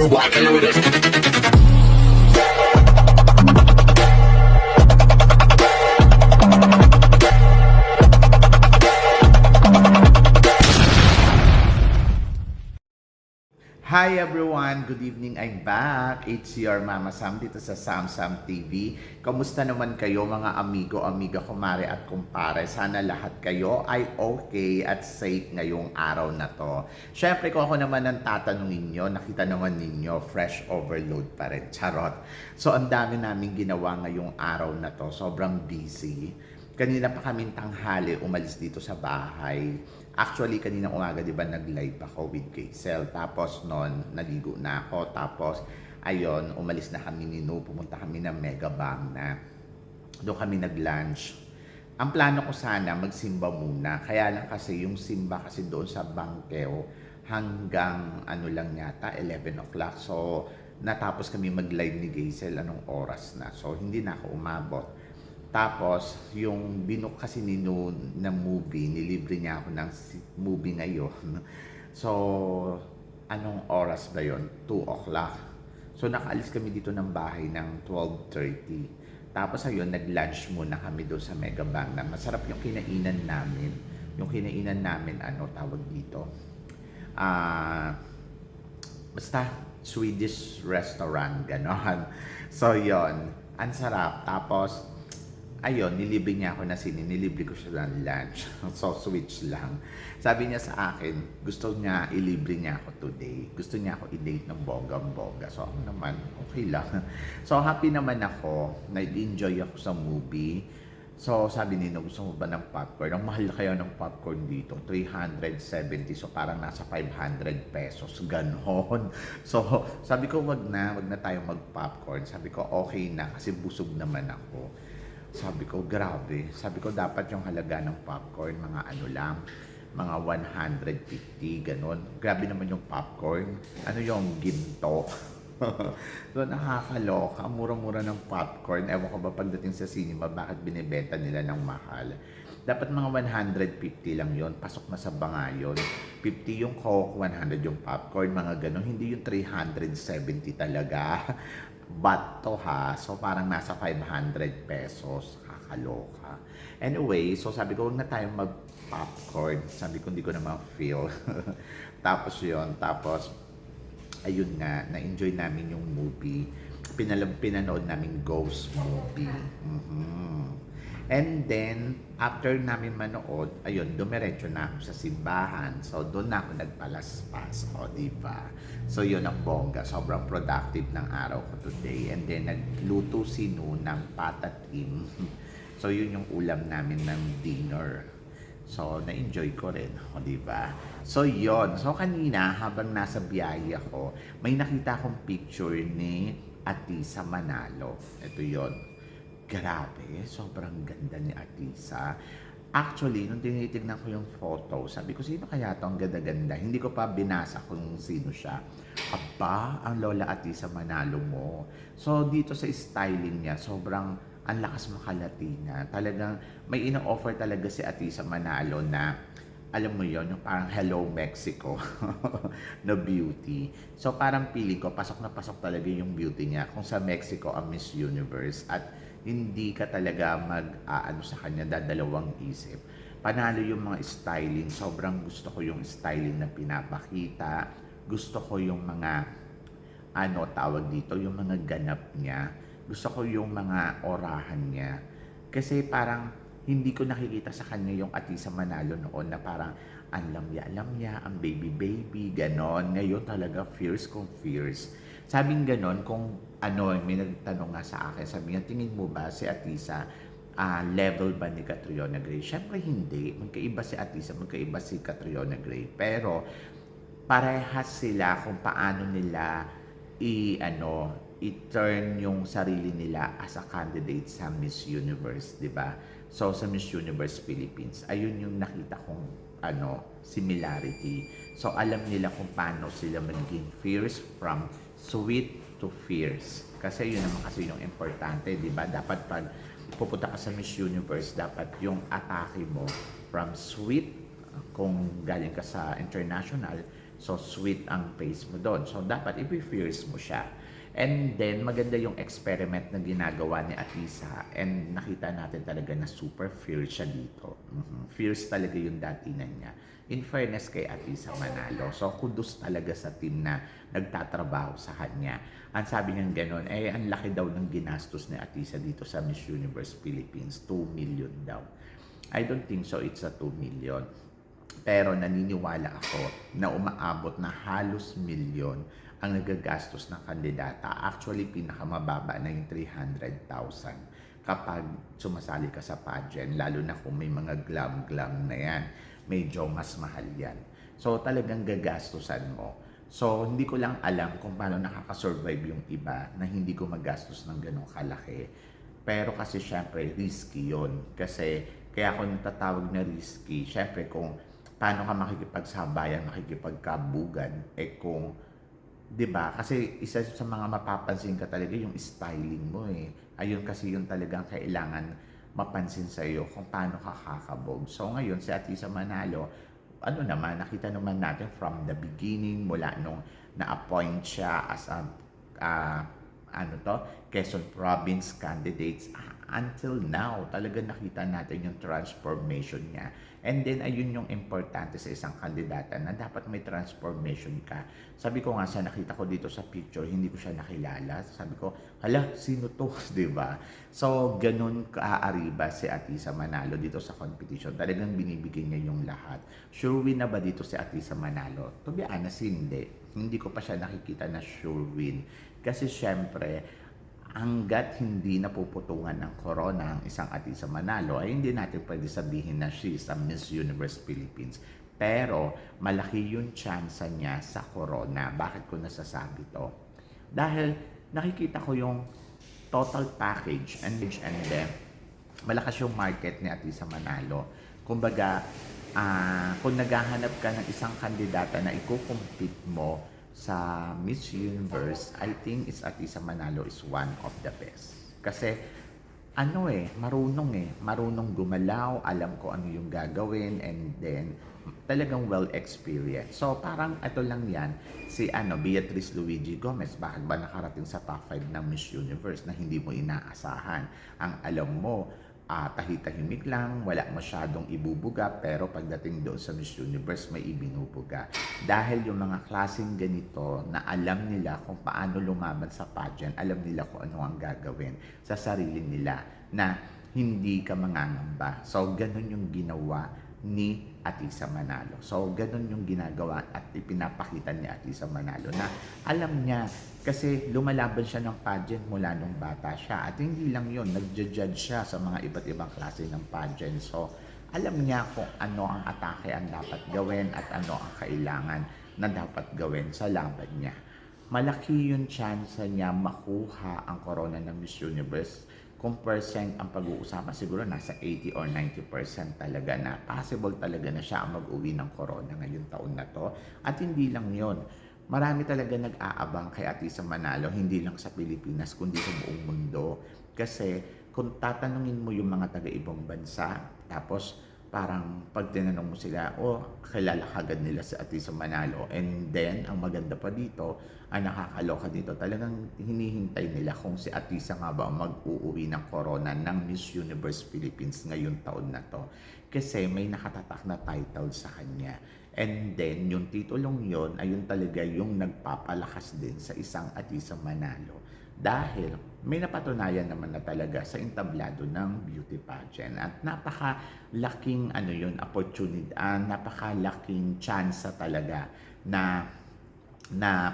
rockin' with it. Hi everyone! Good evening, I'm back. It's your Mama Sam dito sa Sam Sam TV. Kamusta naman kayo mga amigo, amiga, kumare at kumpare? Sana lahat kayo ay okay at safe ngayong araw na to. Syempre kung ako naman ang tatanungin nyo, nakita naman ninyo, fresh overload pa rin. Charot! So ang dami namin ginawa ngayong araw na to. Sobrang busy. Kanina pa kaming tanghali umalis dito sa bahay. Actually, kanina umaga, di ba, nag-live ako with Kaysel. Tapos noon, naligo na ako. Tapos, ayun, umalis na kami ni No. Pumunta kami ng Mega Bang na. Doon kami nag-lunch. Ang plano ko sana, magsimba muna. Kaya lang kasi, yung simba kasi doon sa Bangkeo, hanggang ano lang yata, 11 o'clock. So, natapos kami mag-live ni Kaysel, anong oras na. So, hindi na ako umabot. Tapos, yung binook kasi ni Noon na movie, nilibre niya ako ng movie ngayon. So, anong oras ba yun? 2 o'clock. So, nakaalis kami dito ng bahay ng 12:30. Tapos, ayun, nag-lunch muna kami doon sa Mega Bang na masarap yung kinainan namin. Yung kinainan namin, ano tawag dito? Basta, Swedish restaurant, gano'n. So, yon, ang sarap. Tapos, ayun, nilibre niya ako na nilibre ko siya ng lunch. So, switch lang. Sabi niya sa akin, gusto niya ilibre niya ako today. Gusto niya ako i-date ng bonggang-bongga. So, ako naman, okay lang. So, happy naman ako. Nag-enjoy ako sa movie. So, sabi nila, gusto mo ba ng popcorn? Ang mahal kaya ng popcorn dito, 370. So, parang nasa 500 pesos. Ganon. So, sabi ko, wag na tayo mag-popcorn. Sabi ko, okay na kasi busog naman ako. Sabi ko, grabe. Sabi ko, dapat yung halaga ng popcorn, mga ano lang, mga 150, ganon. Grabe naman yung popcorn. Ano yung ginto? So, nakakaloka. Ang mura-mura ng popcorn. Ewan ko ba pagdating sa cinema, bakit binibenta nila ng mahal? Dapat mga 150 lang yon, pasok na sa banga yun. 50 yung Coke, 100 yung popcorn, mga ganon. Hindi yung 370 talaga. But to ha, so parang nasa 500 pesos, kakaloka. Anyway, so sabi ko, huwag na tayong mag-popcorn. Sabi ko, hindi ko na ma-feel. Tapos yun, tapos, ayun nga, na-enjoy namin yung movie. Pinanood namin Ghost movie. And then, after namin manood, ayun, dumiretso na ako sa simbahan. So, doon na ako nagpalaspas. O, diba? So, yun ang bongga. Sobrang productive ng araw ko today. And then, nagluto si Nu ng patatim. So, yun yung ulam namin ng dinner. So, na-enjoy ko rin. O, diba? So, yun. So, kanina, habang nasa biyahe ako, may nakita akong picture ni Atisa Manalo. Ito yun. Grabe, sobrang ganda ni Atisa. Actually, nung tinitignan ko yung photo, sabi ko, sino kaya to ang ganda-ganda? Hindi ko pa binasa kung sino siya. Aba, ang Lola Atisa Manalo mo. So, dito sa styling niya, sobrang ang lakas makalatina. Talagang may ino-offer talaga si Atisa Manalo na, alam mo yon, yung parang Hello Mexico na beauty. So, parang feeling ko, pasok na pasok talaga yung beauty niya. Kung sa Mexico, ang Miss Universe. At hindi ka talaga mag-aano sa kanya, dadalawang isip. Panalo yung mga styling. Sobrang gusto ko yung styling na pinapakita. Gusto ko yung mga, ano tawag dito, yung mga ganap niya. Gusto ko yung mga orahan niya. Kasi parang hindi ko nakikita sa kanya yung Atisa Manalo noon na parang ang lamya-lamya, ang baby-baby, ganon. Ngayon talaga fierce kung fierce. Sabing ganon, kung ano, may nagtanong nga sa akin, sabi nga, tingin mo ba si Atisa, level ba ni Catriona Gray? Siyempre hindi. Magkaiba si Atisa, magkaiba si Catriona Gray. Pero, parehas sila kung paano nila i-turn yung sarili nila as a candidate sa Miss Universe, di ba? So, sa Miss Universe Philippines, ayun yung nakita kong similarity. So, alam nila kung paano sila maging fierce from sweet to fierce. Kasi yun naman kasi yung importante, di ba? Dapat pag pupunta ka sa Miss Universe, dapat yung atake mo from sweet, kung galing ka sa international, So, sweet ang face mo doon. So, dapat i-fierce mo siya. And then, maganda yung experiment na ginagawa ni Atisa. And nakita natin talaga na super fierce siya dito. Fierce talaga yung datingan niya. In fairness kay Atisa Manalo. So, kudos talaga sa team na nagtatrabaho sa kanya. Ang sabi niya gano'n, ang laki daw ng ginastos ni Atisa dito sa Miss Universe Philippines. 2 million daw. I don't think so it's a 2 million. Pero naniniwala ako na umaabot na halos milyon ang nagagastos ng kandidata. Actually, pinakamababa na yung 300,000 kapag sumasali ka sa pageant, lalo na kung may mga glam-glam na yan. Medyo mas mahal yan. So, talagang gagastusan mo. So, hindi ko lang alam kung paano nakakasurvive yung iba na hindi ko magastos ng ganong kalaki. Pero kasi syempre, risky yon. Kasi, kaya ako natatawag na risky. Syempre, kung paano ka makikipagsabayan, makikipagkabugan, kung 'di ba? Kasi isa sa mga mapapansin ka talaga yung styling mo eh. Ayun kasi yung talagang kailangan mapansin sa iyo kung paano ka kakabog. So ngayon si Atisa Manalo, ano naman, nakita naman natin from the beginning, mula nung na-appoint siya as a ah, Quezon Province candidates until now, talaga nakita natin yung transformation niya. And then, ayun yung importante sa isang kandidata na dapat may transformation ka. Sabi ko nga sa nakita ko dito sa picture, hindi ko siya nakilala. Sabi ko, hala, sino to? Diba? So, ganun kaaariba si Atisa Manalo dito sa competition. Talagang binibigay niya yung lahat. Sure win na ba dito si Atisa Manalo? To be honest, hindi. Hindi ko pa siya nakikita na sure win. Kasi syempre, hanggat hindi napuputungan ng corona ang isang Atisa Manalo, ay hindi natin pwede sabihin na she is a Miss Universe Philippines. Pero malaki yung chance niya sa corona. Bakit ko nasasabi to? Dahil nakikita ko yung total package and then malakas yung market ni Atisa Manalo. Kumbaga, kung naghahanap ka ng isang kandidata na i-compete mo sa Miss Universe, I think Atisa Manalo is one of the best. Kasi marunong gumalaw, alam ko ano yung gagawin, and then talagang well experienced. So parang ito lang yan, si Beatrice Luigi Gomez, bakit ba nakarating sa top 5 ng Miss Universe na hindi mo inaasahan? Ang alam mo, tahitahimik lang, wala masyadong ibubuga, pero pagdating doon sa Miss Universe, may ibinubuga. Dahil yung mga klaseng ganito na alam nila kung paano lumaban sa pageant, alam nila kung ano ang gagawin sa sarili nila na hindi ka mangangamba. So, ganun yung ginawa ni Atisa Manalo. So, ganun yung ginagawa at ipinapakita ni Atisa Manalo na alam niya kasi lumalaban siya ng pageant mula nung bata siya. At hindi lang yun, nagja-judge siya sa mga iba't ibang klase ng pageant. So, alam niya kung ano ang atake ang dapat gawin at ano ang kailangan na dapat gawin sa laban niya. Malaki yung chance niya makuha ang corona ng Miss Universe. Kung percent ang pag-uusapan, siguro nasa 80 or 90% talaga na possible talaga na siya ang mag-uwi ng corona ngayong taon na to. At hindi lang yon, marami talaga nag-aabang kay Atisa Manalo, hindi lang sa Pilipinas, kundi sa buong mundo. Kasi kung tatanungin mo yung mga taga-ibang bansa, tapos parang pag tinanong mo sila, kilala kagad nila si Atisa Manalo. And then, ang maganda pa dito, ang nakakaloka dito, talagang hinihintay nila kung si Atisa nga ba mag-uuwi ng corona ng Miss Universe Philippines ngayong taon na to. Kasi may nakatatak na title sa kanya. And then, yung titulong yon ayun talaga yung nagpapalakas din sa isang Atisa Manalo. Dahil may napatunayan naman na talaga sa entablado ng beauty pageant at napakalaking opportunity, napakalaking chance talaga na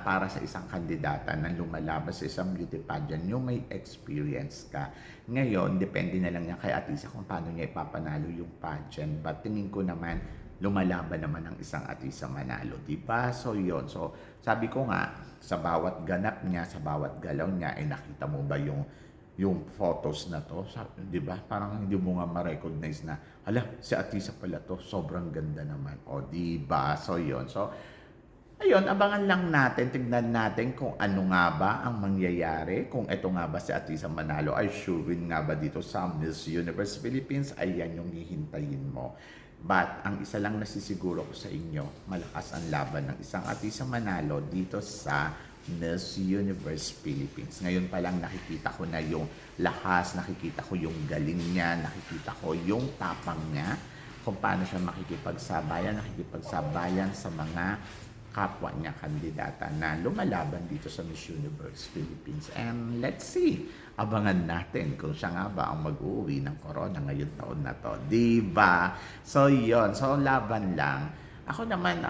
para sa isang kandidata na lumalaban sa isang beauty pageant yung may experience ka. Ngayon, depende na lang yan kay Atisa kung paano niya ipapanalo yung pageant. But tingin ko naman, lumalaban naman ang isang Atisa Manalo, diba? So yun, so sabi ko nga, sa bawat ganap niya, sa bawat galaw niya, nakita mo ba yung photos na to, di ba? Parang hindi mo nga ma-recognize na, hala, si Atisa pala to, sobrang ganda naman. O, di ba? So, yun. So, ayun, abangan lang natin, tignan natin kung ano nga ba ang mangyayari, kung ito nga ba si Atisa Manalo ay sure win nga ba dito sa Miss Universe Philippines, ayan yung hihintayin mo. But ang isa lang nasisiguro ko sa inyo, malakas ang laban ng isang artista manalo dito sa Miss Universe Philippines. Ngayon pa lang nakikita ko na yung lakas, nakikita ko yung galing niya, nakikita ko yung tapang niya, kung paano siya nakikipagsabayan sa mga kapwa niya kandidata na lumalaban dito sa Miss Universe Philippines. And let's see, abangan natin kung siya nga ba ang mag-uwi ng corona ngayong taon na to. Diba? So, yon. So, laban lang. Ako naman,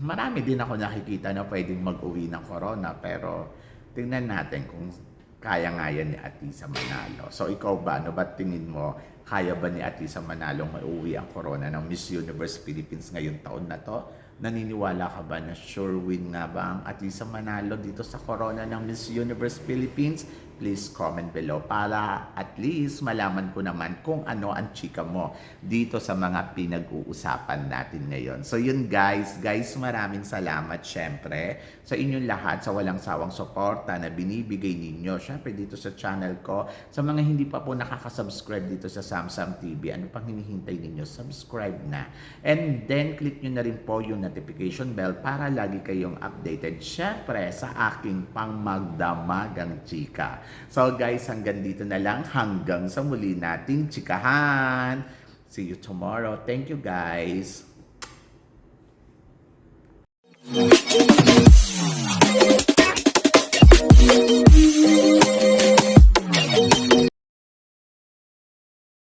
marami din ako nakikita na pwedeng mag-uwi ng corona, pero tingnan natin kung kaya nga yan ni Atisa Manalo. So, ikaw ba? Ano ba tingin mo? Kaya ba ni Atisa Manalo mauwi ang corona ng Miss Universe Philippines ngayong taon na to? Naniniwala ka ba na sure win nga ba ang Atisa Manalo dito sa corona ng Miss Universe Philippines? Please comment below para at least malaman ko naman kung ano ang chika mo dito sa mga pinag-uusapan natin ngayon. So yun guys, maraming salamat syempre sa inyong lahat sa walang sawang suporta na binibigay ninyo. Syempre dito sa channel ko, sa mga hindi pa po nakaka-subscribe dito sa Samsam TV, ano pang hinihintay ninyo? Subscribe na. And then click nyo na rin po yung notification bell para lagi kayong updated syempre sa aking pangmagdamagang chika. So guys, hanggang dito na lang. Hanggang sa muli nating chikahan. See you tomorrow. Thank you guys.